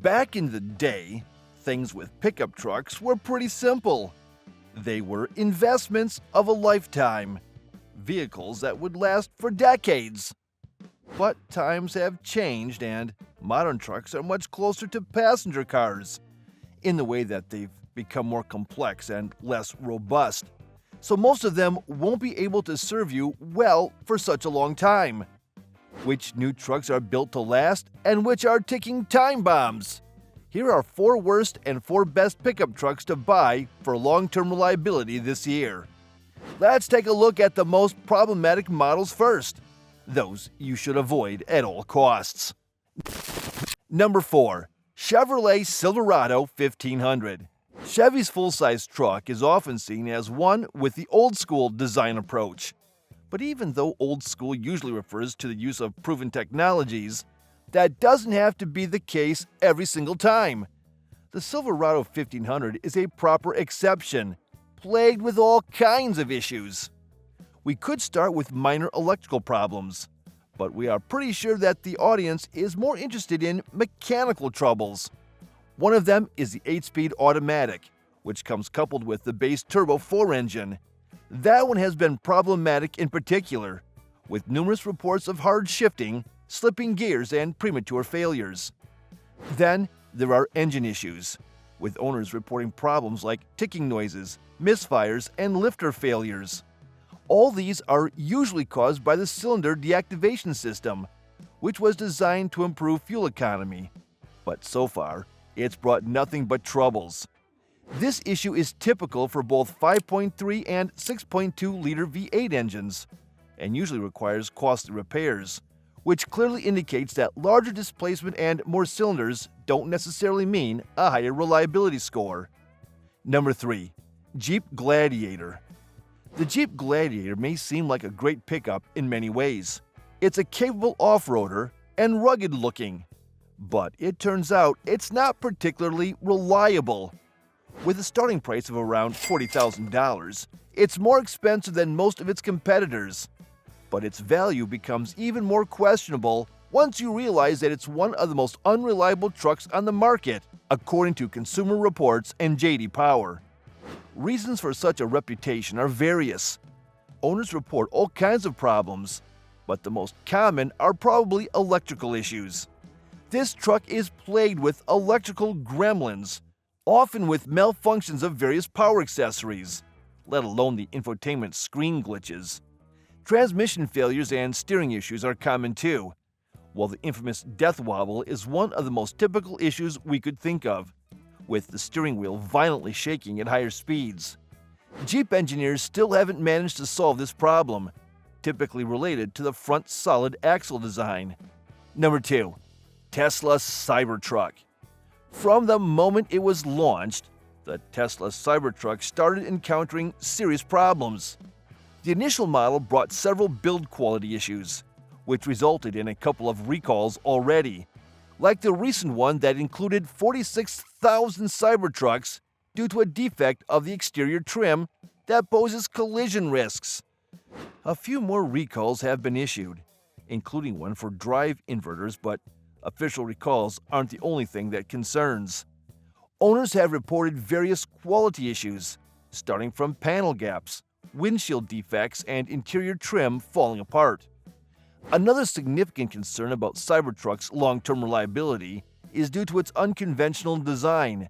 Back in the day, things with pickup trucks were pretty simple. They were investments of a lifetime, vehicles that would last for decades. But times have changed and modern trucks are much closer to passenger cars in the way that they've become more complex and less robust. So most of them won't be able to serve you well for such a long time. Which new trucks are built to last and which are ticking time bombs? Here are 4 worst and 4 best pickup trucks to buy for long-term reliability this year. Let's take a look at the most problematic models first. Those you should avoid at all costs. Number 4. Chevrolet Silverado 1500. Chevy's full-size truck is often seen as one with the old-school design approach. But even though old school usually refers to the use of proven technologies, that doesn't have to be the case every single time. The Silverado 1500 is a proper exception, plagued with all kinds of issues. We could start with minor electrical problems, but we are pretty sure that the audience is more interested in mechanical troubles. One of them is the 8-speed automatic, which comes coupled with the base turbo 4 engine. That one has been problematic in particular, with numerous reports of hard shifting, slipping gears, and premature failures. Then there are engine issues, with owners reporting problems like ticking noises, misfires, and lifter failures. All these are usually caused by the cylinder deactivation system, which was designed to improve fuel economy. But so far, it's brought nothing but troubles. This issue is typical for both 5.3 and 6.2-liter V8 engines, and usually requires costly repairs, which clearly indicates that larger displacement and more cylinders don't necessarily mean a higher reliability score. Number 3. Jeep Gladiator. The Jeep Gladiator may seem like a great pickup in many ways. It's a capable off-roader and rugged-looking, but it turns out it's not particularly reliable. With a starting price of around $40,000, it's more expensive than most of its competitors. But its value becomes even more questionable once you realize that it's one of the most unreliable trucks on the market, according to Consumer Reports and J.D. Power. Reasons for such a reputation are various. Owners report all kinds of problems, but the most common are probably electrical issues. This truck is plagued with electrical gremlins, often with malfunctions of various power accessories, let alone the infotainment screen glitches. Transmission failures and steering issues are common too, while the infamous death wobble is one of the most typical issues we could think of, with the steering wheel violently shaking at higher speeds. Jeep engineers still haven't managed to solve this problem, typically related to the front solid axle design. Number 2. Tesla Cybertruck. From the moment it was launched, the Tesla Cybertruck started encountering serious problems. The initial model brought several build quality issues, which resulted in a couple of recalls already, like the recent one that included 46,000 Cybertrucks due to a defect of the exterior trim that poses collision risks. A few more recalls have been issued, including one for drive inverters, but official recalls aren't the only thing that concerns. Owners have reported various quality issues, starting from panel gaps, windshield defects, and interior trim falling apart. Another significant concern about Cybertruck's long-term reliability is due to its unconventional design.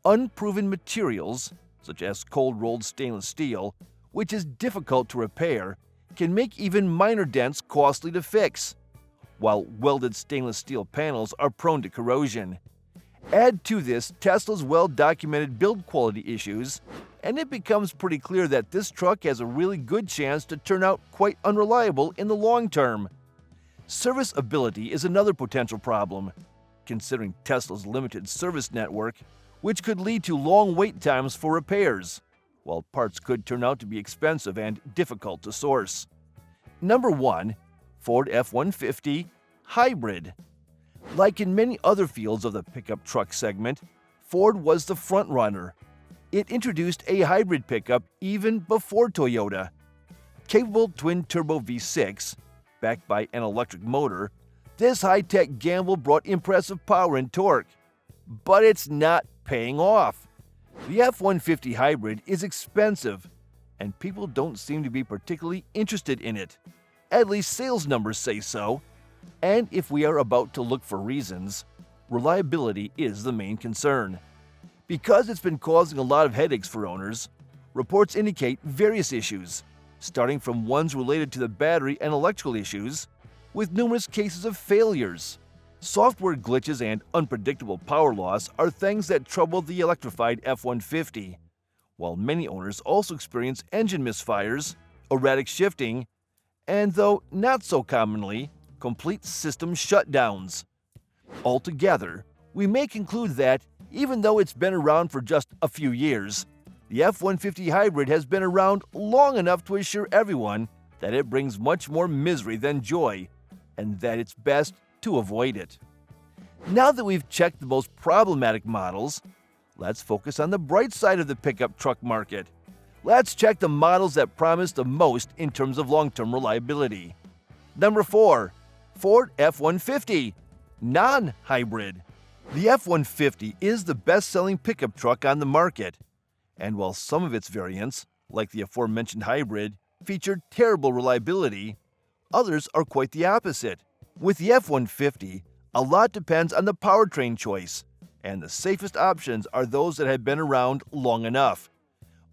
Unproven materials, such as cold-rolled stainless steel, which is difficult to repair, can make even minor dents costly to fix, while welded stainless steel panels are prone to corrosion. Add to this Tesla's well-documented build quality issues, and it becomes pretty clear that this truck has a really good chance to turn out quite unreliable in the long term. Serviceability is another potential problem, considering Tesla's limited service network, which could lead to long wait times for repairs, while parts could turn out to be expensive and difficult to source. Number 1. Ford F-150 Hybrid. Like in many other fields of the pickup truck segment, Ford was the frontrunner. It introduced a hybrid pickup even before Toyota. Capable twin-turbo V6, backed by an electric motor, this high-tech gamble brought impressive power and torque, but it's not paying off. The F-150 hybrid is expensive, and people don't seem to be particularly interested in it. At least sales numbers say so. And if we are about to look for reasons, reliability is the main concern. Because it's been causing a lot of headaches for owners, reports indicate various issues, starting from ones related to the battery and electrical issues, with numerous cases of failures. Software glitches and unpredictable power loss are things that trouble the electrified F-150, while many owners also experience engine misfires, erratic shifting, and though not so commonly, complete system shutdowns. Altogether, we may conclude that, even though it's been around for just a few years, the F-150 hybrid has been around long enough to assure everyone that it brings much more misery than joy, and that it's best to avoid it. Now that we've checked the most problematic models, let's focus on the bright side of the pickup truck market. Let's check the models that promise the most in terms of long-term reliability. Number 4. Ford F-150 Non-Hybrid. The F-150 is the best-selling pickup truck on the market, and while some of its variants, like the aforementioned hybrid, feature terrible reliability, others are quite the opposite. With the F-150, a lot depends on the powertrain choice, and the safest options are those that have been around long enough.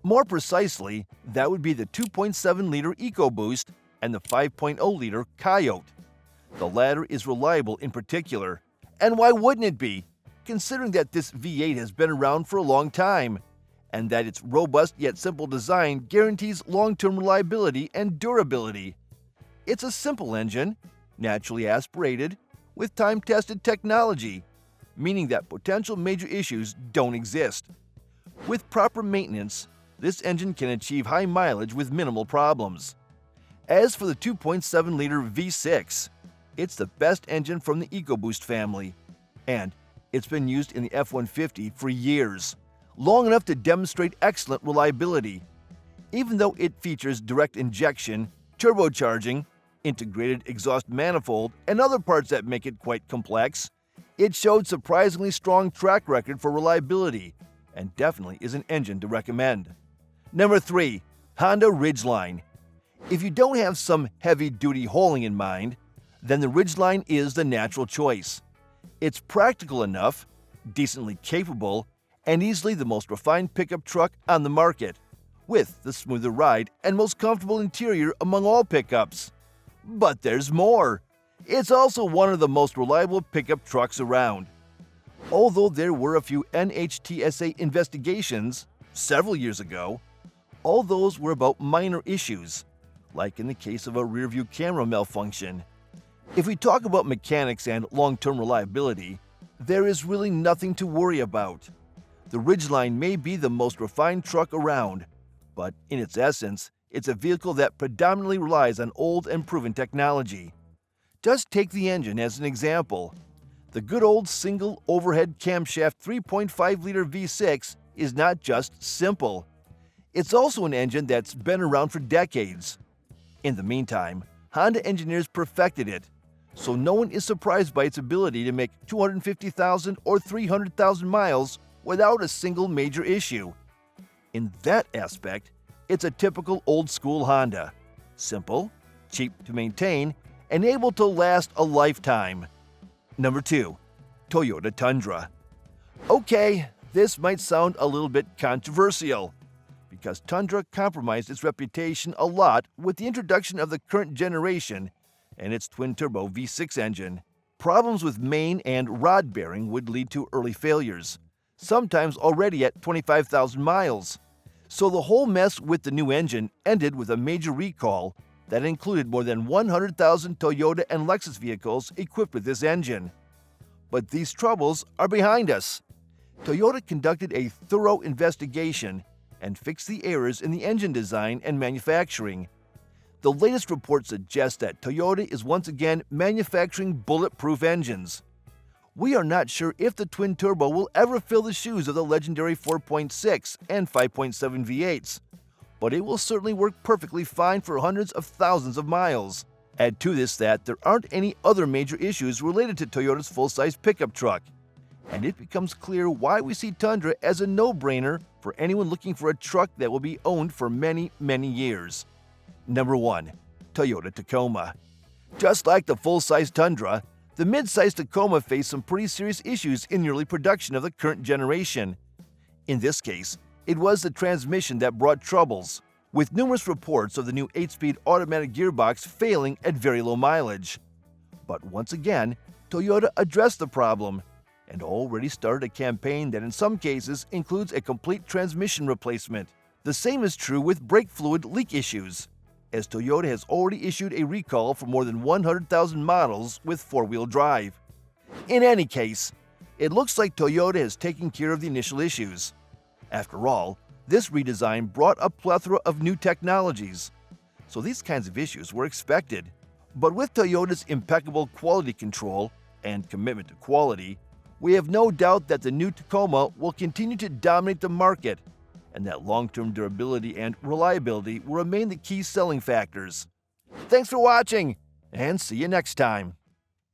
More precisely, that would be the 2.7-liter EcoBoost and the 5.0-liter Coyote. The latter is reliable in particular, and why wouldn't it be, considering that this V8 has been around for a long time, and that its robust yet simple design guarantees long-term reliability and durability. It's a simple engine, naturally aspirated, with time-tested technology, meaning that potential major issues don't exist. With proper maintenance, this engine can achieve high mileage with minimal problems. As for the 2.7-liter V6, it's the best engine from the EcoBoost family, and it's been used in the F-150 for years, long enough to demonstrate excellent reliability. Even though it features direct injection, turbocharging, integrated exhaust manifold, and other parts that make it quite complex, it showed surprisingly strong track record for reliability, and definitely is an engine to recommend. Number 3. Honda Ridgeline. If you don't have some heavy-duty hauling in mind, then the Ridgeline is the natural choice. It's practical enough, decently capable, and easily the most refined pickup truck on the market, with the smoother ride and most comfortable interior among all pickups. But there's more. It's also one of the most reliable pickup trucks around. Although there were a few NHTSA investigations several years ago, all those were about minor issues, like in the case of a rearview camera malfunction. If we talk about mechanics and long-term reliability, there is really nothing to worry about. The Ridgeline may be the most refined truck around, but in its essence, it's a vehicle that predominantly relies on old and proven technology. Just take the engine as an example. The good old single overhead camshaft 3.5-liter V6 is not just simple. It's also an engine that's been around for decades. In the meantime, Honda engineers perfected it, so no one is surprised by its ability to make 250,000 or 300,000 miles without a single major issue. In that aspect, it's a typical old-school Honda. Simple, cheap to maintain, and able to last a lifetime. Number 2. Toyota Tundra. Okay, this might sound a little bit controversial, because Tundra compromised its reputation a lot with the introduction of the current generation and its twin-turbo V6 engine. Problems with main and rod bearing would lead to early failures, sometimes already at 25,000 miles. So the whole mess with the new engine ended with a major recall that included more than 100,000 Toyota and Lexus vehicles equipped with this engine. But these troubles are behind us. Toyota conducted a thorough investigation and fixed the errors in the engine design and manufacturing. The latest report suggests that Toyota is once again manufacturing bulletproof engines. We are not sure if the twin-turbo will ever fill the shoes of the legendary 4.6 and 5.7 V8s, but it will certainly work perfectly fine for hundreds of thousands of miles. Add to this that there aren't any other major issues related to Toyota's full-size pickup truck, and it becomes clear why we see Tundra as a no-brainer for anyone looking for a truck that will be owned for many, many years. Number 1. Toyota Tacoma. Just like the full-size Tundra, the mid-size Tacoma faced some pretty serious issues in the early production of the current generation. In this case, it was the transmission that brought troubles, with numerous reports of the new 8-speed automatic gearbox failing at very low mileage. But once again, Toyota addressed the problem and already started a campaign that in some cases includes a complete transmission replacement. The same is true with brake fluid leak issues, as Toyota has already issued a recall for more than 100,000 models with four-wheel drive. In any case, it looks like Toyota has taken care of the initial issues. After all, this redesign brought a plethora of new technologies, so these kinds of issues were expected. But with Toyota's impeccable quality control and commitment to quality, we have no doubt that the new Tacoma will continue to dominate the market, and that long-term durability and reliability will remain the key selling factors. Thanks for watching, and see you next time.